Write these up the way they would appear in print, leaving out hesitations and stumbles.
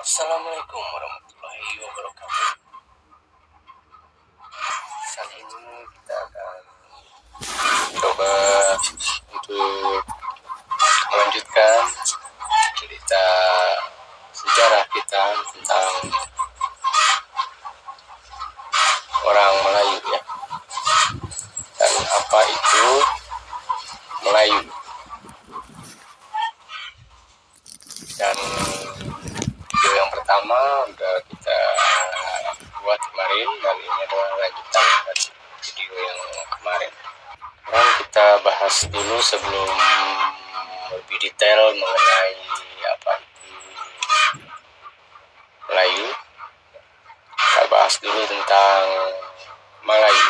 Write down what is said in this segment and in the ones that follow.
Assalamualaikum warahmatullahi wabarakatuh. Saat ini kita akan coba untuk melanjutkan cerita sejarah kita tentang orang Melayu ya. Dan apa itu Melayu. Dan video yang pertama udah kita buat kemarin, dan ini adalah lanjutan dari video yang kemarin. Sekarang kita bahas dulu sebelum lebih detail mengenai apa itu Melayu. Kita bahas dulu tentang Melayu.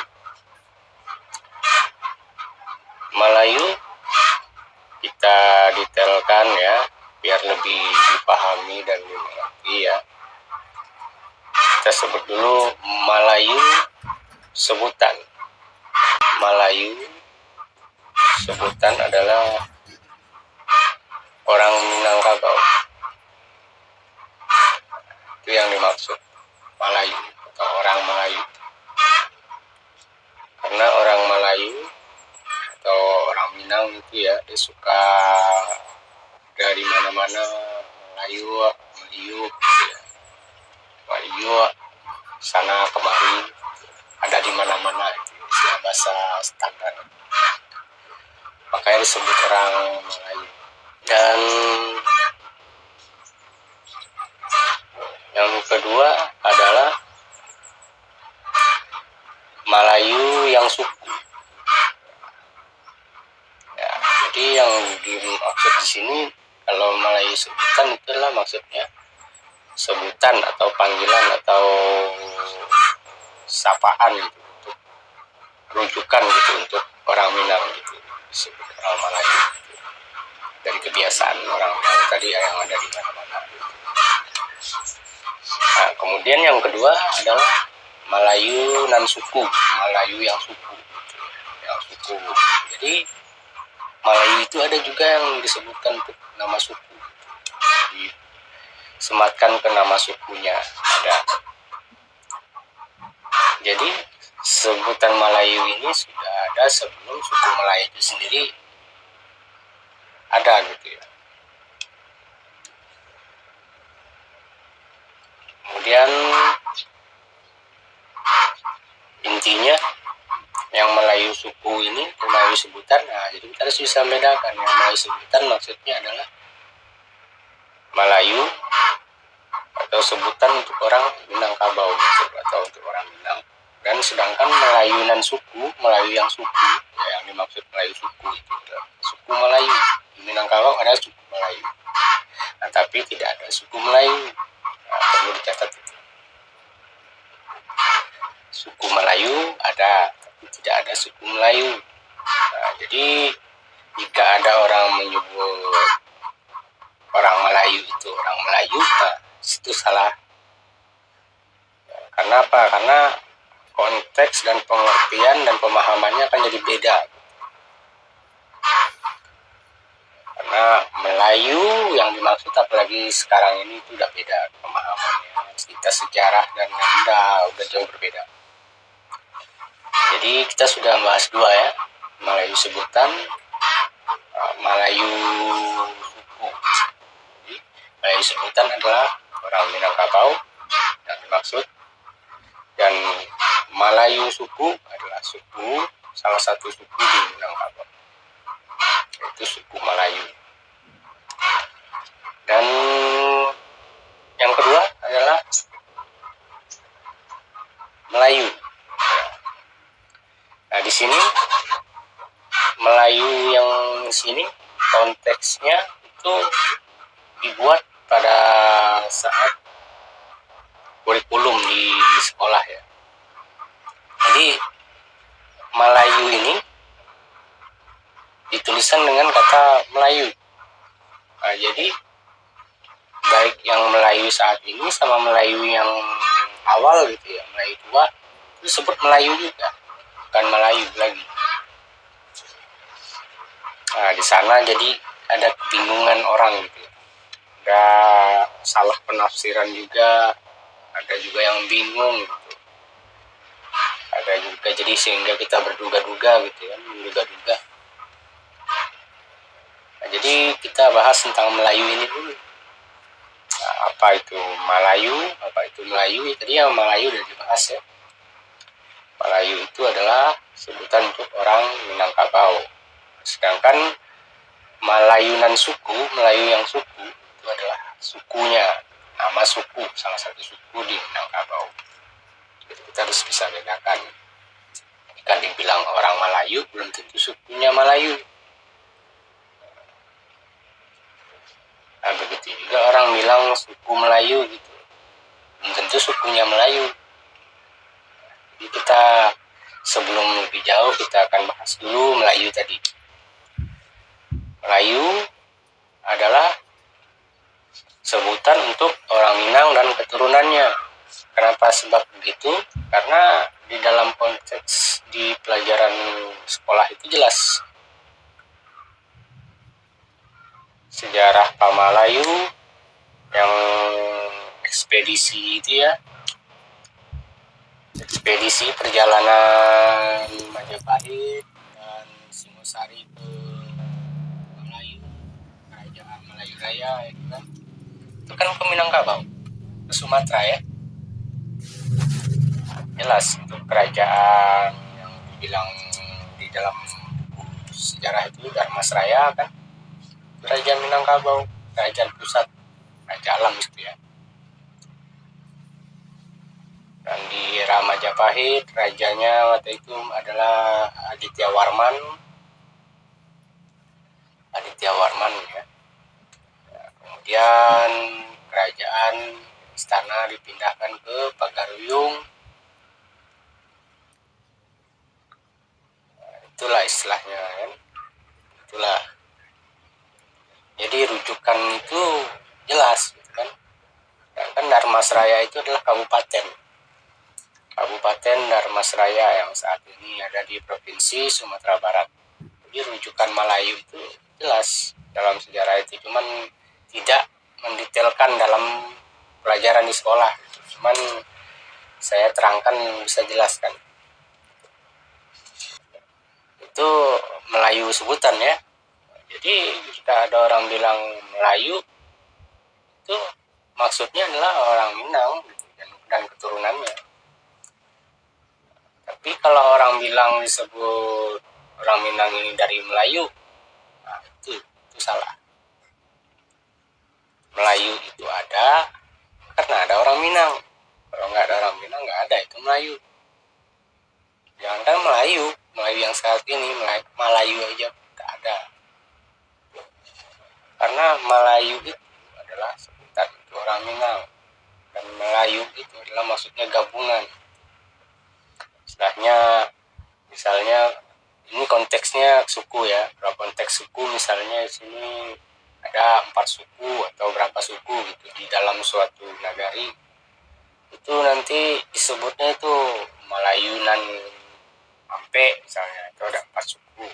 Melayu kita detailkan ya, biar lebih dipahami dan dimengerti ya. Kita sebut dulu Melayu sebutan. Melayu sebutan adalah orang Minangkabau. Itu yang dimaksud Melayu atau orang Melayu. Karena orang Melayu atau orang Minang itu ya, dia suka dari mana-mana Melayu, meliuk gitu ya. Melayu sana kemari, ada di mana-mana, itu istilah bahasa standar. Makanya disebut orang Melayu. Dan yang kedua adalah Melayu yang suku. Ya, jadi yang dimaksud di sini kalau Melayu sebutan itulah maksudnya sebutan atau panggilan atau sapaan gitu, untuk rujukan gitu untuk orang Minang gitu, disebut orang Melayu gitu. Dari kebiasaan orang Minang tadi yang ada di mana-mana. Nah, kemudian yang kedua adalah Melayu nan suku, Melayu yang suku, yang suku. Jadi Melayu itu ada juga yang disebutkan untuk nama suku, disematkan ke nama sukunya ada. Jadi sebutan Melayu ini sudah ada sebelum suku Melayu itu sendiri ada gitu ya. Kemudian intinya yang Melayu suku ini, Melayu sebutan, nah jadi kita harus bisa membedakan. Yang Melayu sebutan maksudnya adalah Melayu atau sebutan untuk orang Minangkabau gitu, atau untuk orang Minang. Dan sedangkan Melayu nan suku, Melayu yang suku ya, yang dimaksud Melayu suku itu adalah suku Melayu. Di Minangkabau ada suku Melayu, nah, tapi tidak ada suku Melayu. Nah, perlu dicatat itu. Suku Melayu ada, tapi tidak ada suku Melayu. Nah, jadi jika ada orang menyebut orang Melayu itu orang Melayu, nah, itu salah. Karena apa? Karena konteks dan pengertian dan pemahamannya akan jadi beda. Karena Melayu yang dimaksud apalagi sekarang ini itu udah beda pemahamannya. Kita sejarah dan udah jauh berbeda. Jadi kita sudah bahas dua ya, Melayu sebutan, Melayu suku. Jadi, Melayu sebutan adalah orang Minangkabau yang dimaksud, dan Melayu suku adalah suku, salah satu suku di Minangkabau, yaitu suku Melayu. Dan yang kedua adalah Melayu. Nah, di sini Melayu yang sini konteksnya itu dibuat pada saat kurikulum di sekolah ya. Jadi Melayu ini dituliskan dengan kata Melayu. Nah, jadi baik yang Melayu saat ini sama Melayu yang awal gitu ya, Melayu tua, itu disebut Melayu juga, bukan Melayu lagi. Nah, di sana jadi ada kebingungan orang gitu ya. ada salah penafsiran juga, ada juga yang bingung gitu. Ada juga jadi sehingga kita berduga-duga gitu kan, menduga-duga. Nah, jadi kita bahas tentang Melayu ini dulu. Nah, apa itu Melayu? Apa itu Melayu? Tadi yang Melayu udah dibahas ya. Melayu itu adalah sebutan untuk orang Minangkabau. Sedangkan Melayunan suku, Melayu yang suku itu adalah sukunya, nama suku, salah satu suku di Minangkabau. Jadi kita harus bisa bedakan. Jika dibilang orang Melayu, belum tentu sukunya Melayu. Nah, begitu juga orang bilang suku Melayu gitu, belum tentu sukunya Melayu. Jadi kita sebelum lebih jauh kita akan bahas dulu Melayu tadi. Melayu adalah sebutan untuk orang Minang dan keturunannya. Kenapa sebab begitu? Karena di dalam konteks di pelajaran sekolah itu jelas sejarah Pamalayu yang ekspedisi itu ya, ekspedisi perjalanan Majapahit dan Singosari ke Melayu, kerajaan Melayu Raya itu kan ke Minangkabau, ke Sumatera ya. Jelas itu kerajaan yang dibilang di dalam buku sejarah itu Darmasraya kan, kerajaan Minangkabau, kerajaan pusat, raja alam itu ya. Dan di era Majapahit rajanya waktu itu adalah Aditya Warman ya. Kemudian kerajaan istana dipindahkan ke Pagaruyung. Itulah istilahnya kan. Itulah. Jadi rujukan itu jelas gitu kan. Kan Darmasraya itu adalah Kabupaten Darmasraya yang saat ini ada di Provinsi Sumatera Barat. Jadi rujukan Melayu itu jelas dalam sejarah itu, cuman tidak mendetailkan dalam pelajaran di sekolah. Cuman saya terangkan, bisa jelaskan. Itu Melayu sebutan ya. Jadi jika ada orang bilang Melayu, itu maksudnya adalah orang Minang dan keturunannya. Tapi kalau orang bilang disebut orang Minang ini dari Melayu, nah itu salah. Melayu itu ada karena ada orang Minang. Kalau nggak ada orang Minang, nggak ada itu Melayu. Jangan Melayu yang saat ini, Melayu aja nggak ada. Karena Melayu itu adalah sebutan untuk orang Minang. Dan Melayu itu adalah maksudnya gabungan. Istilahnya, misalnya ini konteksnya suku ya. Kalau konteks suku misalnya di sini ada 4 suku atau berapa suku gitu di dalam suatu nagari, itu nanti disebutnya itu Melayunan Ampe misalnya, itu ada 4 suku.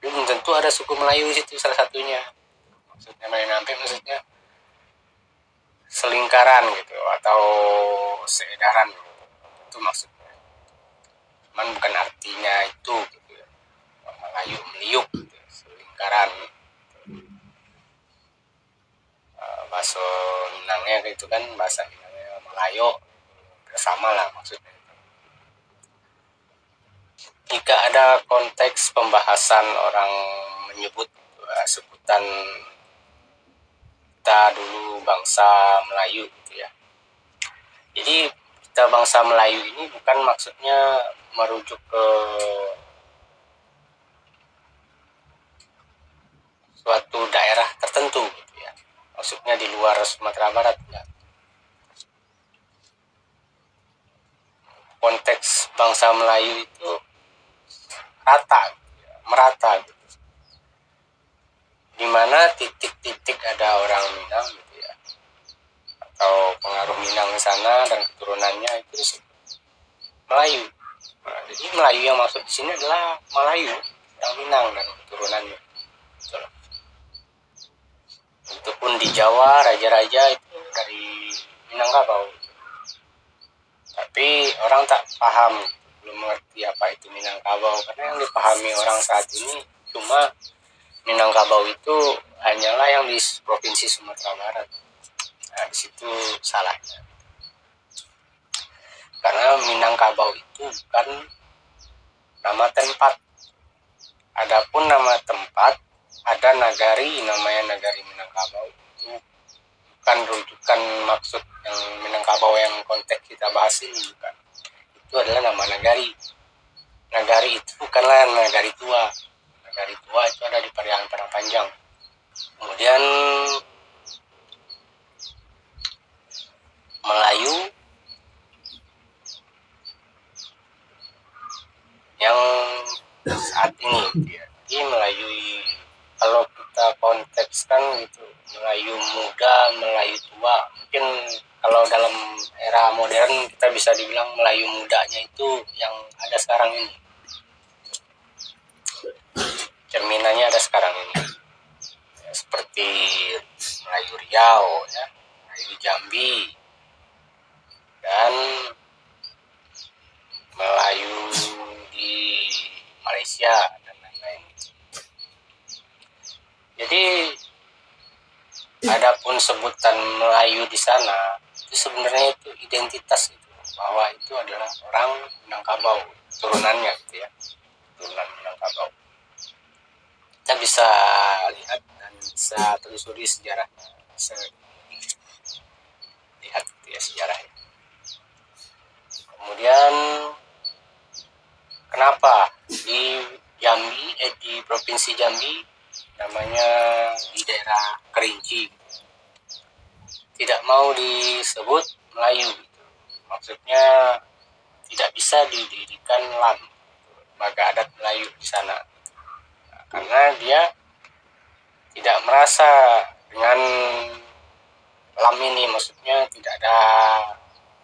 Belum tentu ada suku Melayu di situ salah satunya. Maksudnya Melayunan Ampe maksudnya selingkaran gitu atau seedaran gitu. Itu maksudnya. Cuman bukan artinya itu gitu ya. Melayu meliuk gitu, selingkaran. Bahasa Minangnya gitu kan, bahasa Minangnya Melayu bersama lah maksudnya. Jika ada konteks pembahasan orang menyebut sebutan kita dulu bangsa Melayu gitu ya. Jadi kita bangsa Melayu ini bukan maksudnya merujuk ke suatu daerah tertentu gitu ya. Maksudnya di luar Sumatera Barat ya. Konteks bangsa Melayu itu rata, merata gitu. Di mana titik-titik ada orang Minang gitu ya, atau pengaruh Minang di sana dan keturunannya itu Melayu. Nah, jadi Melayu yang maksud di sini adalah Melayu, yang Minang dan keturunannya. Betul. Itu pun di Jawa raja-raja itu dari Minangkabau. Tapi orang tak paham, belum mengerti apa itu Minangkabau, karena yang dipahami orang saat ini cuma Minangkabau itu hanyalah yang di Provinsi Sumatera Barat. Nah, di situ salahnya. Karena Minangkabau itu bukan nama tempat. Adapun nama tempat, ada nagari, namanya nagari Minangkabau. Itu bukan rujukan maksud yang Minangkabau yang konteks kita bahas ini, bukan. Itu adalah nama nagari. Nagari itu bukanlah nagari tua. Nagari tua itu ada di Pariangan Padang Panjang. Kemudian Melayu yang saat ini ya. Jadi Melayu, kalau kita kontekskan gitu, Melayu muda, Melayu tua, mungkin kalau dalam era modern kita bisa dibilang Melayu mudanya itu yang ada sekarang ini, cerminannya ada sekarang ini ya, seperti Melayu Riau ya, Melayu Jambi, dan Melayu di Malaysia dan lain-lain. Jadi adapun sebutan Melayu di sana itu sebenarnya itu identitas itu, bahwa itu adalah orang Minangkabau, turunannya gitu ya, turunan Minangkabau. Kita bisa lihat dan bisa telusuri sejarahnya, bisa lihat gitu ya sejarahnya. Kemudian kenapa di Jambi, di Provinsi Jambi namanya di daerah Kerinci tidak mau disebut Melayu gitu. Maksudnya tidak bisa didirikan LAM, lembaga adat Melayu di sana. Nah, karena dia tidak merasa dengan LAM ini, maksudnya tidak ada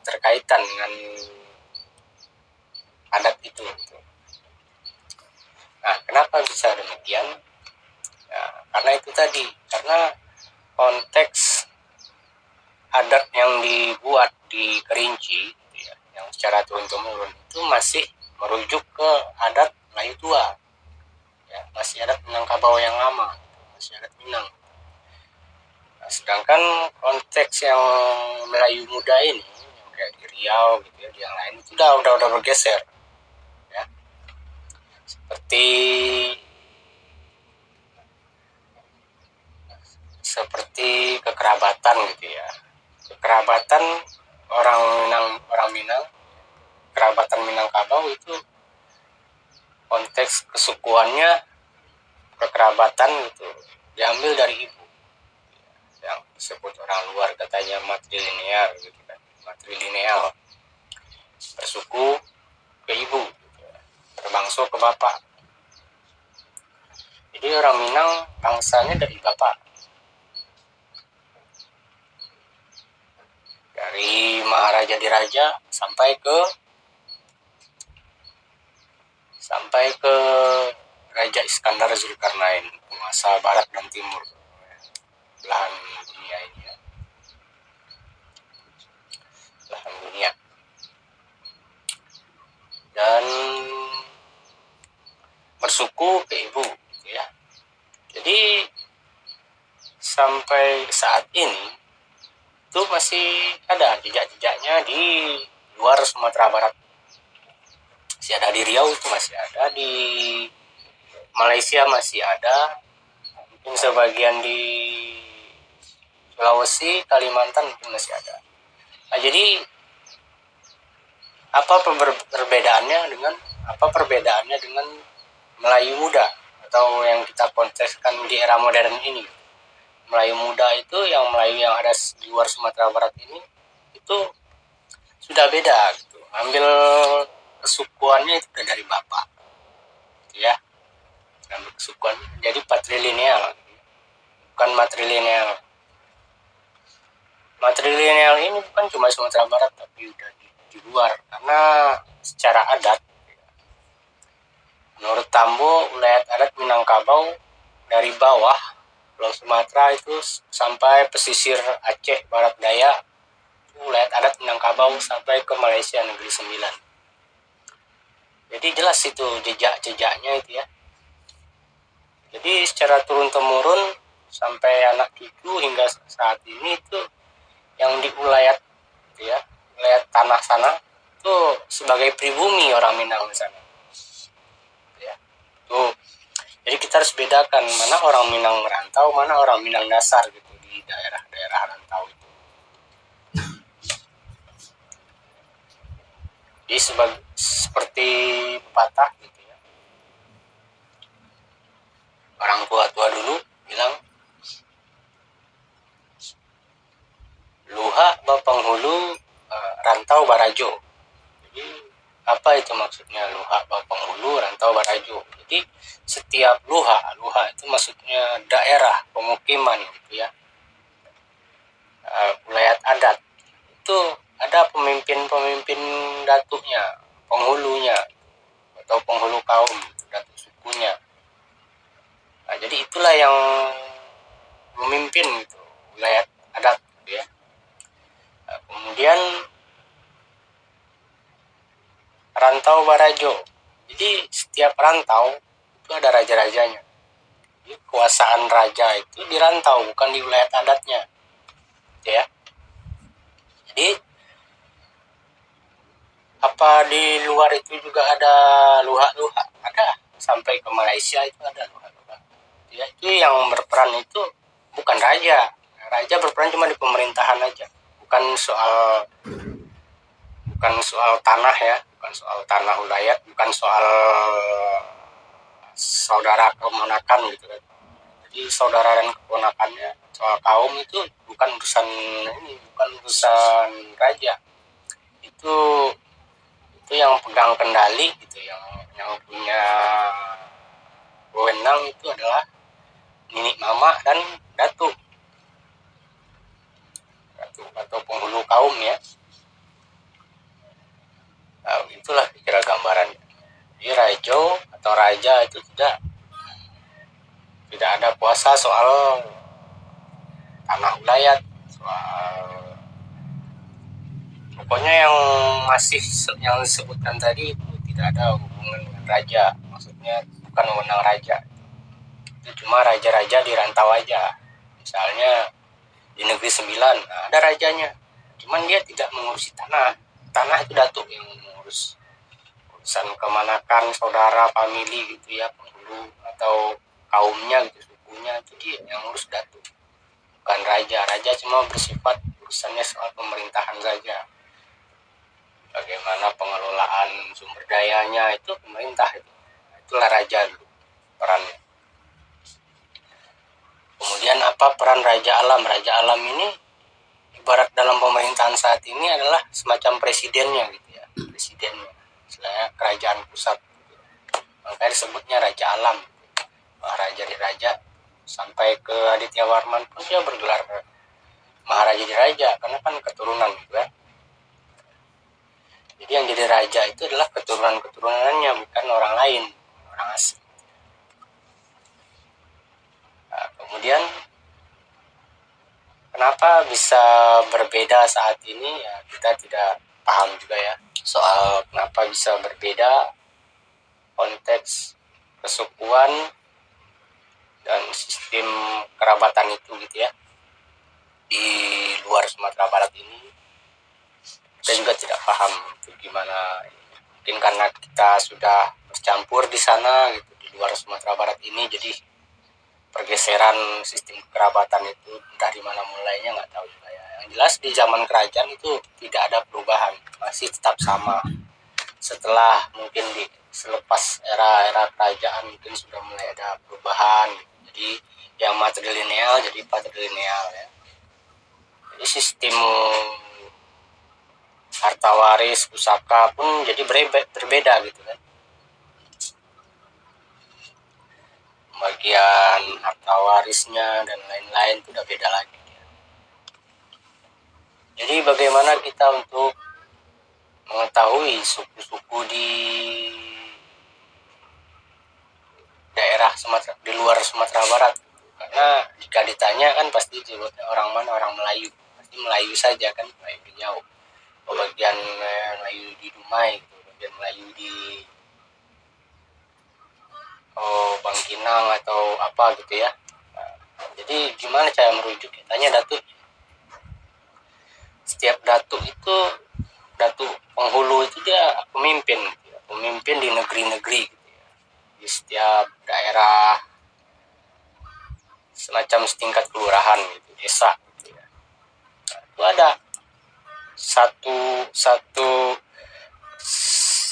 terkaitan dengan adat itu. Nah, kenapa bisa demikian? Nah, karena itu tadi, karena konteks adat yang dibuat di Kerinci ya, yang secara turun-temurun itu masih merujuk ke adat Melayu tua ya, masih adat Minangkabau yang lama, masih adat Minang. Nah, sedangkan konteks yang Melayu muda ini yang kayak di Riau gitu ya, di yang lain itu udah bergeser ya, seperti kekerabatan gitu ya. Kekerabatan orang Minang, kerabatan Minangkabau itu konteks kesukuannya, kekerabatan itu diambil dari ibu, yang disebut orang luar katanya matrilineal gitu kan, matrilineal, bersuku ke ibu gitu, berbangsa ke bapak. Jadi orang Minang bangsanya dari bapak, dari Maharaja Diraja sampai ke Raja Iskandar Zulkarnain, penguasa barat dan timur belahan dunia ini ya. Belahan dunia. Dan bersuku ke ibu gitu ya. Jadi sampai saat ini itu masih ada jejak-jejaknya di luar Sumatera Barat. Masih ada di Riau, itu masih ada di Malaysia, masih ada mungkin sebagian di Sulawesi, Kalimantan mungkin masih ada. Nah, jadi apa perbedaannya dengan Melayu muda atau yang kita kontekskan di era modern ini? Melayu muda itu yang Melayu yang ada di luar Sumatera Barat ini itu sudah beda gitu. Ambil kesukuannya itu dari bapak gitu ya. Ambil kesukuan jadi patrilineal, bukan matrilineal. Matrilineal ini bukan cuma Sumatera Barat tapi udah di luar, karena secara adat menurut Tambo, wilayah adat Minangkabau dari bawah Pulau Sumatera itu sampai pesisir Aceh Barat Daya, wilayah adat Minangkabau sampai ke Malaysia Negeri Sembilan. Jadi jelas itu jejak-jejaknya itu ya. Jadi secara turun-temurun sampai anak cucu hingga saat ini itu yang di wilayah itu ya, wilayah tanah sana itu sebagai pribumi orang Minang di sana. Ya. Tuh. Jadi kita harus bedakan mana orang Minang merantau, mana orang Minang dasar gitu di daerah-daerah rantau itu. Jadi seperti pepatah gitu ya. Orang tua-tua dulu bilang, luha bapanghulu rantau barajo. Jadi apa itu maksudnya luha bapanghulu rantau barajo? Jadi setiap luha itu maksudnya daerah pemukiman gitu ya, wilayah adat itu ada pemimpin datuknya, penghulunya atau penghulu kaum, datuk sukunya. Nah, jadi itulah yang memimpin gitu, wilayah adat gitu ya. Nah, kemudian rantau barajo. Jadi setiap rantau itu ada raja-rajanya. Jadi kekuasaan raja itu di rantau, bukan di wilayah adatnya. Gitu ya. Jadi apa di luar itu juga ada luha-luha? Ada. Sampai ke Malaysia itu ada luha-luha. Ya, itu yang berperan itu bukan raja. Raja berperan cuma di pemerintahan aja. Bukan soal tanah ya, bukan soal tanah wilayah, bukan soal saudara keponakan gitu kan. Jadi saudara dan keponakannya, soal kaum itu bukan urusan raja. Itu yang pegang kendali gitu, yang punya wewenang itu adalah nenek mama dan datuk atau penghulu kaum ya. Nah, itulah kira gambarannya. Jadi rajo atau raja itu tidak ada kuasa soal tanah wilayah, soal pokoknya yang disebutkan tadi itu tidak ada hubungan dengan raja. Maksudnya bukan wewenang raja. Itu cuma raja-raja di rantau aja. Misalnya di Negeri Sembilan ada rajanya, cuman dia tidak mengurusi tanah itu datuk yang mengurus urusan kemanakan saudara, famili gitu ya, penghulu atau kaumnya gitu, sukunya, itu dia yang ngurus datuk, bukan raja. Raja cuma bersifat urusannya soal pemerintahan saja, bagaimana pengelolaan sumber dayanya itu pemerintah itu. Itulah raja dulu perannya. Kemudian apa peran Raja Alam? Raja Alam ini ibarat dalam pemerintahan saat ini adalah semacam presidennya gitu ya, presidennya, istilahnya kerajaan pusat. Makanya disebutnya Raja Alam. Raja sampai ke Aditya Warman pun dia bergelar Maharaja di Raja karena kan keturunan gitu ya. Jadi yang jadi raja itu adalah keturunannya, bukan orang lain, orang asing. Nah, kemudian kenapa bisa berbeda saat ini ya, kita tidak paham juga ya soal kenapa bisa berbeda konteks kesukuan dan sistem kerabatan itu gitu ya di luar Sumatera Barat ini. Kita juga tidak paham itu gimana. Mungkin karena kita sudah bercampur di sana gitu, di luar Sumatera Barat ini, jadi pergeseran sistem kerabatan itu dari mana mulainya nggak tahu juga ya. Yang jelas di zaman kerajaan itu tidak ada perubahan, masih tetap sama. Setelah mungkin selepas era kerajaan mungkin sudah mulai ada perubahan. Jadi yang matrilineal jadi patrilineal ya. Jadi sistem harta waris pusaka pun jadi berbeda gitu kan. Bagian harta warisnya dan lain-lain itu udah beda lagi. Jadi bagaimana kita untuk mengetahui suku-suku di daerah Sumatera, di luar Sumatera Barat, Karena jika ditanya kan pasti jawabnya orang mana, orang Melayu, pasti Melayu saja kan, Melayu Riau. Bagian Melayu di Dumai gitu, bagian Melayu di Bangkinang atau apa gitu ya. Nah, jadi gimana cara merujuk? Tanya datuk. Setiap datuk itu, datuk penghulu itu dia pemimpin gitu ya. Pemimpin di negeri-negeri gitu ya. Di setiap daerah semacam setingkat kelurahan gitu, desa gitu ya. Nah, itu ada satu satu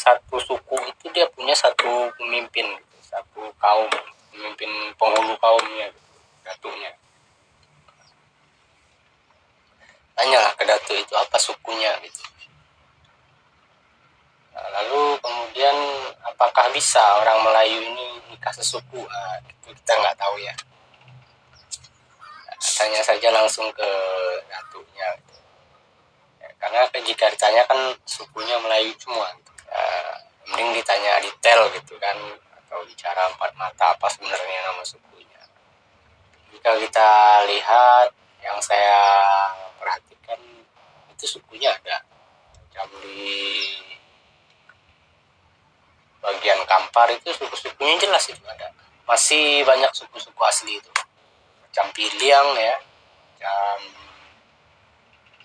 satu suku itu dia punya satu pemimpin gitu, satu kaum, pemimpin penghulu kaumnya gitu, datuknya. Tanyalah ke datuk itu apa sukunya gitu. Nah, lalu kemudian apakah bisa orang Melayu ini nikah sesuku? Nah, itu kita nggak tahu ya. Nah, tanya saja langsung ke datuknya gitu. Ya, karena jika ditanya kan sukunya Melayu semua gitu. Mending ditanya detail gitu kan, atau bicara empat mata apa sebenarnya nama sukunya. Jika kita lihat, yang saya perhatikan itu sukunya ada macam di bagian Kampar itu suku-sukunya jelas itu ada, masih banyak suku-suku asli itu, macam Piliang ya, macam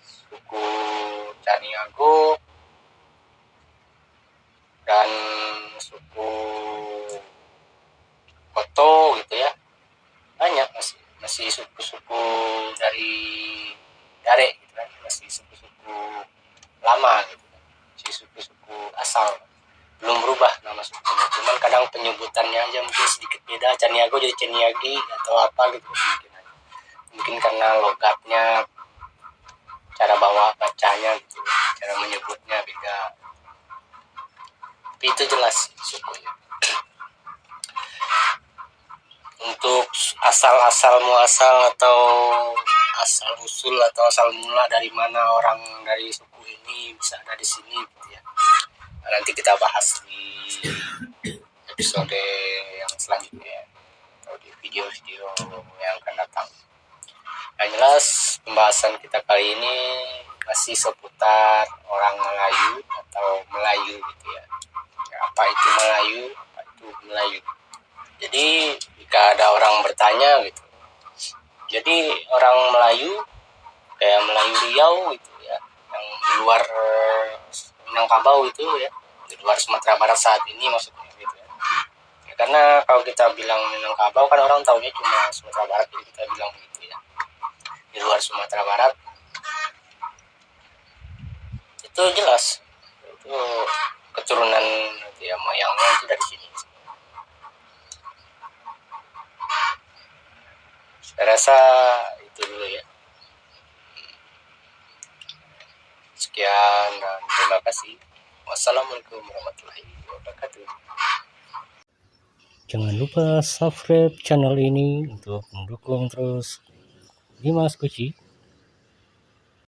suku Caniago dan suku Koto gitu ya, banyak masih suku-suku dari Dare gitu kan, masih suku-suku lama gitu kan, masih suku-suku asal, belum berubah nama sukunya, cuman kadang penyebutannya aja mungkin sedikit beda, Caniago jadi Caniagi atau apa gitu mungkin karena logatnya, cara bawa bacanya gitu, cara menyebutnya beda, tapi itu jelas sukunya. Untuk asal muasal atau asal usul atau asal mula dari mana orang dari suku ini bisa ada di sini gitu ya. Nah, nanti kita bahas di episode yang selanjutnya atau di video-video yang akan datang. Yang jelas pembahasan kita kali ini masih seputar orang Melayu atau Melayu gitu ya. Apa itu Melayu? Apa itu Melayu? Jadi jika ada orang bertanya gitu, jadi orang Melayu kayak Melayu Riau gitu ya, yang di luar Minangkabau itu ya, di luar Sumatera Barat saat ini maksudnya gitu ya. Ya karena kalau kita bilang Minangkabau kan orang taunya cuma Sumatera Barat, jadi kita bilang begitu ya. Di luar Sumatera Barat itu jelas itu keturunan ya, moyangnya itu dari sini. Saya rasa itu dulu ya. Sekian dan terima kasih. Wassalamualaikum warahmatullahi wabarakatuh. Jangan lupa subscribe channel ini untuk mendukung terus Dimas Kuci.